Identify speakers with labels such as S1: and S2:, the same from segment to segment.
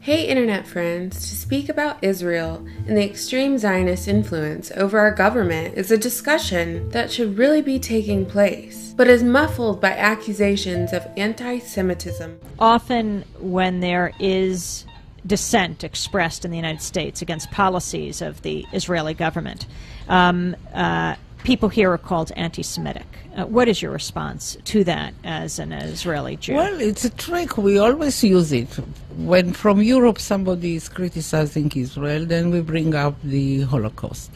S1: Hey internet friends, to speak about Israel and the extreme Zionist influence over our government is a discussion that should really be taking place, but is muffled by accusations of anti-Semitism.
S2: Often when there is dissent expressed in the United States against policies of the Israeli government, people here are called anti-Semitic. What is your response to that as an Israeli Jew?
S3: Well, it's a trick. We always use it. When from Europe somebody is criticizing Israel, then we bring up the Holocaust.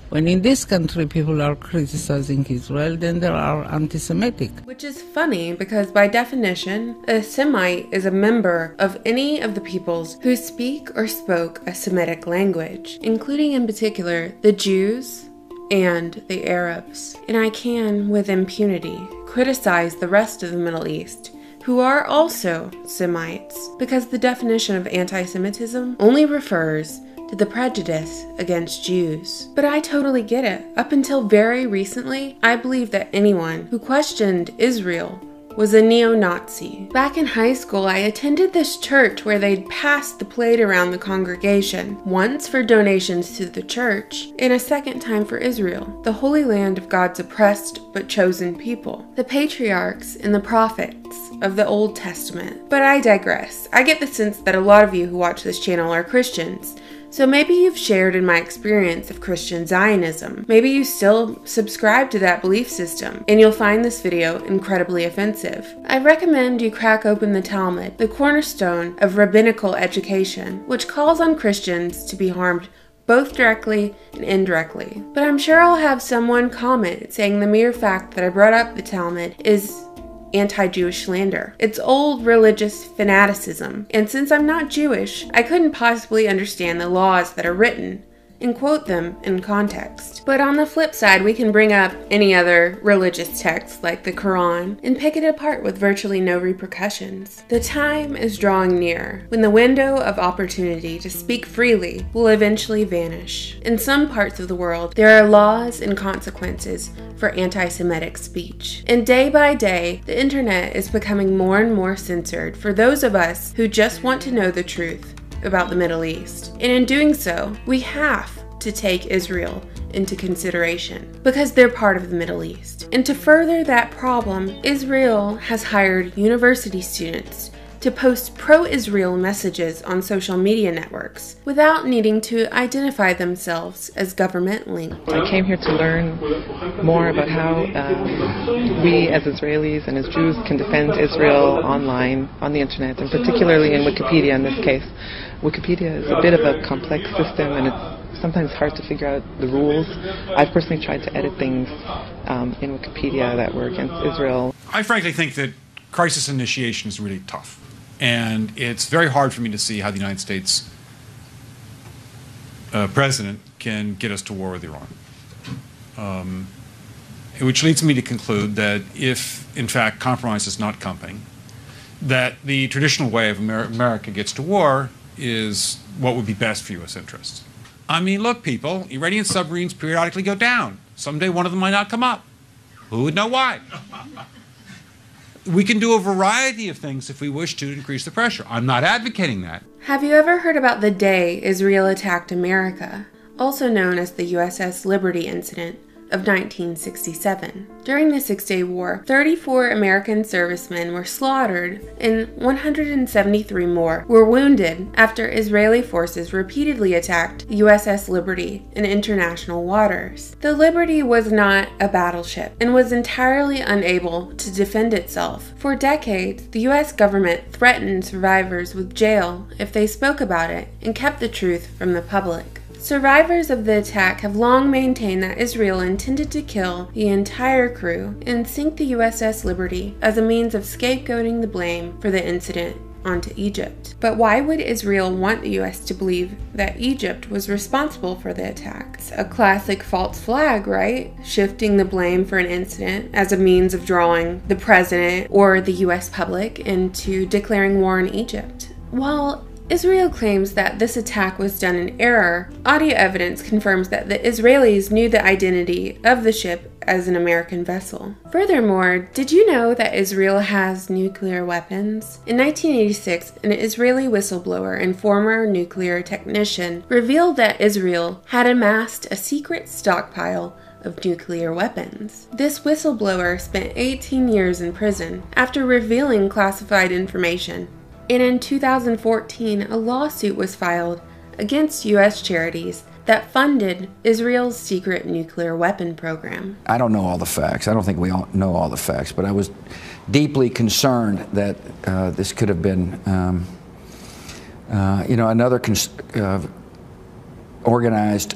S3: When in this country people are criticizing Israel, then they are anti-Semitic.
S1: Which is funny because by definition, a Semite is a member of any of the peoples who speak or spoke a Semitic language, including in particular the Jews and the Arabs. And I can, with impunity, criticize the rest of the Middle East, who are also Semites, because the definition of anti-Semitism only refers to the prejudice against Jews. But I totally get it. Up until very recently, I believed that anyone who questioned Israel was a neo-Nazi. Back in high school, I attended this church where they'd passed the plate around the congregation, once for donations to the church, and a second time for Israel, the holy land of God's oppressed but chosen people, the patriarchs and the prophets of the Old Testament. But I digress. I get the sense that a lot of you who watch this channel are Christians, so maybe you've shared in my experience of Christian Zionism. Maybe you still subscribe to that belief system, and you'll find this video incredibly offensive. I recommend you crack open the Talmud, the cornerstone of rabbinical education, which calls on Christians to be harmed both directly and indirectly. But I'm sure I'll have someone comment saying the mere fact that I brought up the Talmud is anti-Jewish slander. It's old religious fanaticism, and since I'm not Jewish, I couldn't possibly understand the laws that are written and quote them in context. But on the flip side, we can bring up any other religious text like the Quran and pick it apart with virtually no repercussions. The time is drawing near when the window of opportunity to speak freely will eventually vanish. In some parts of the world, there are laws and consequences for anti-Semitic speech. And day by day, the internet is becoming more and more censored for those of us who just want to know the truth about the Middle East. And in doing so, we have to take Israel into consideration because they're part of the Middle East. And to further that problem, Israel has hired university students to post pro-Israel messages on social media networks without needing to identify themselves as government-linked.
S4: I came here to learn more about how we as Israelis and as Jews can defend Israel online, on the internet, and particularly in Wikipedia in this case. Wikipedia is a bit of a complex system, and it's sometimes hard to figure out the rules. I've personally tried to edit things in Wikipedia that were against Israel.
S5: I frankly think that crisis initiation is really tough. And it's very hard for me to see how the United States president can get us to war with Iran. Which leads me to conclude that if, in fact, compromise is not coming, that the traditional way of America gets to war is what would be best for U.S. interests. I mean, look, people, Iranian submarines periodically go down. Someday one of them might not come up. Who would know why? We can do a variety of things if we wish to increase the pressure. I'm not advocating that.
S1: Have you ever heard about the day Israel attacked America, also known as the USS Liberty incident of 1967? During the Six-Day War, 34 American servicemen were slaughtered and 173 more were wounded after Israeli forces repeatedly attacked the USS Liberty in international waters. The Liberty was not a battleship and was entirely unable to defend itself. For decades, the US government threatened survivors with jail if they spoke about it and kept the truth from the public. Survivors of the attack have long maintained that Israel intended to kill the entire crew and sink the USS Liberty as a means of scapegoating the blame for the incident onto Egypt. But why would Israel want the US to believe that Egypt was responsible for the attack? It's a classic false flag, right? Shifting the blame for an incident as a means of drawing the president or the US public into declaring war on Egypt. While Israel claims that this attack was done in error, audio evidence confirms that the Israelis knew the identity of the ship as an American vessel. Furthermore, did you know that Israel has nuclear weapons? In 1986, an Israeli whistleblower and former nuclear technician revealed that Israel had amassed a secret stockpile of nuclear weapons. This whistleblower spent 18 years in prison after revealing classified information. And in 2014, a lawsuit was filed against U.S. charities that funded Israel's secret nuclear weapon program.
S6: I don't know all the facts. I don't think we all know all the facts, but I was deeply concerned that this could have been, another organized,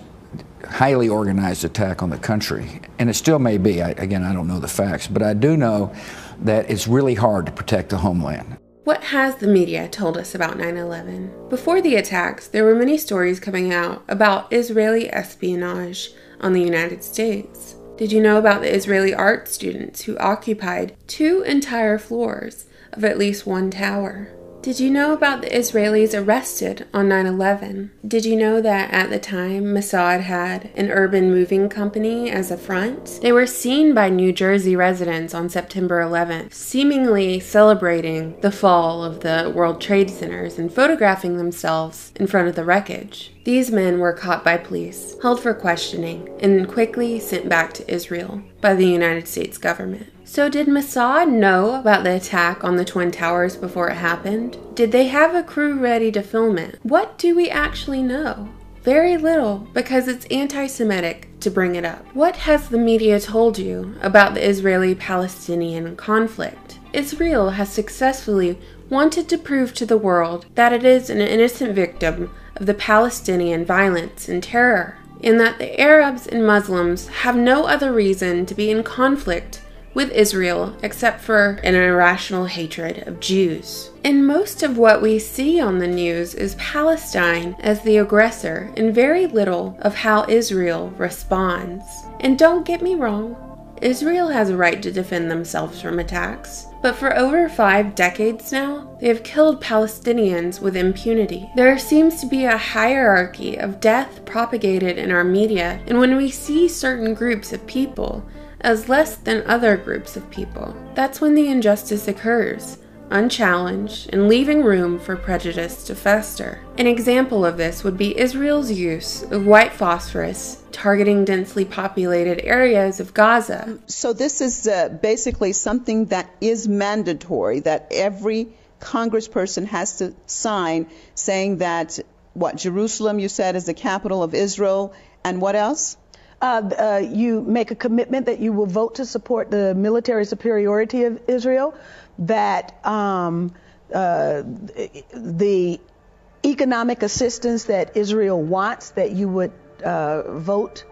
S6: highly organized attack on the country. And it still may be. Again, I don't know the facts, but I do know that it's really hard to protect the homeland.
S1: What has the media told us about 9/11? Before the attacks, there were many stories coming out about Israeli espionage on the United States. Did you know about the Israeli art students who occupied 2 entire floors of at least one tower? Did you know about the Israelis arrested on 9/11? Did you know that at the time Mossad had an urban moving company as a front? They were seen by New Jersey residents on September 11th, seemingly celebrating the fall of the World Trade Centers and photographing themselves in front of the wreckage. These men were caught by police, held for questioning, and quickly sent back to Israel by the United States government. So did Mossad know about the attack on the Twin Towers before it happened? Did they have a crew ready to film it? What do we actually know? Very little, because it's anti-Semitic to bring it up. What has the media told you about the Israeli-Palestinian conflict? Israel has successfully wanted to prove to the world that it is an innocent victim of the Palestinian violence and terror, and that the Arabs and Muslims have no other reason to be in conflict with Israel except for an irrational hatred of Jews. And most of what we see on the news is Palestine as the aggressor and very little of how Israel responds. And don't get me wrong, Israel has a right to defend themselves from attacks. But for over 5 decades now, they have killed Palestinians with impunity. There seems to be a hierarchy of death propagated in our media, and when we see certain groups of people as less than other groups of people, that's when the injustice occurs, unchallenged and leaving room for prejudice to fester. An example of this would be Israel's use of white phosphorus targeting densely populated areas of Gaza.
S7: So this is basically something that is mandatory, that every congressperson has to sign, saying that, Jerusalem, you said, is the capital of Israel, and what else?
S8: You make a commitment that you will vote to support the military superiority of Israel, that the economic assistance that Israel wants, that you would vote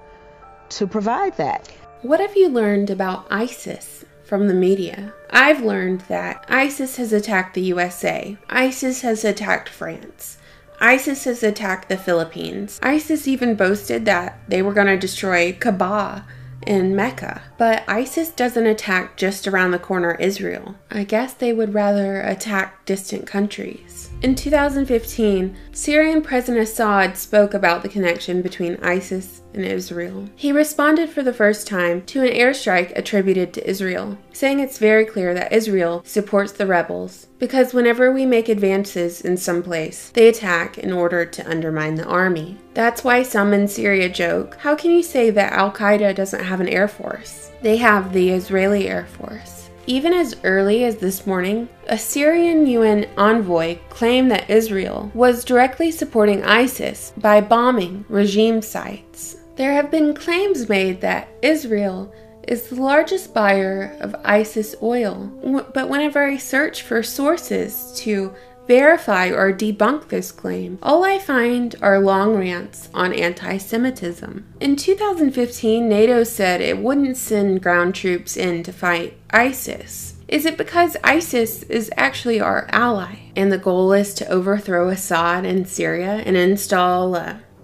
S8: to provide that.
S1: What have you learned about ISIS from the media? I've learned that ISIS has attacked the USA. ISIS has attacked France. ISIS has attacked the Philippines. ISIS even boasted that they were going to destroy Kaaba in Mecca. But ISIS doesn't attack just around the corner Israel. I guess they would rather attack distant countries. In 2015, Syrian President Assad spoke about the connection between ISIS and Israel. He responded for the first time to an airstrike attributed to Israel, saying it's very clear that Israel supports the rebels, because whenever we make advances in some place, they attack in order to undermine the army. That's why some in Syria joke, how can you say that Al-Qaeda doesn't have an air force? They have the Israeli Air Force. Even as early as this morning, a Syrian UN envoy claimed that Israel was directly supporting ISIS by bombing regime sites. There have been claims made that Israel is the largest buyer of ISIS oil, but whenever I search for sources to verify or debunk this claim, all I find are long rants on anti-Semitism. In 2015, NATO said it wouldn't send ground troops in to fight ISIS. Is it because ISIS is actually our ally, and the goal is to overthrow Assad in Syria and install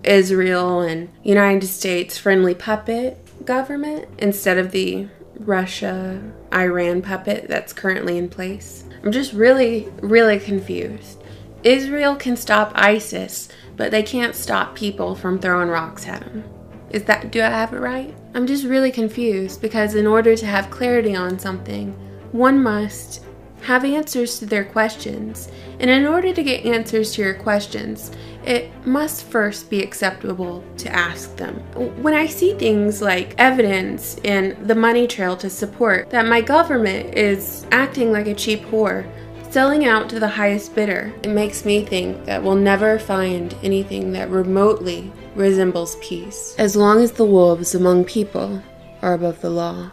S1: Israel and United States friendly puppet government instead of the Russia-Iran puppet that's currently in place? I'm just really, really confused. Israel can stop ISIS, but they can't stop people from throwing rocks at them. Do I have it right? I'm just really confused because in order to have clarity on something, one must have answers to their questions. And in order to get answers to your questions, it must first be acceptable to ask them. When I see things like evidence in the money trail to support that my government is acting like a cheap whore, selling out to the highest bidder, it makes me think that we'll never find anything that remotely resembles peace, as long as the wolves among people are above the law.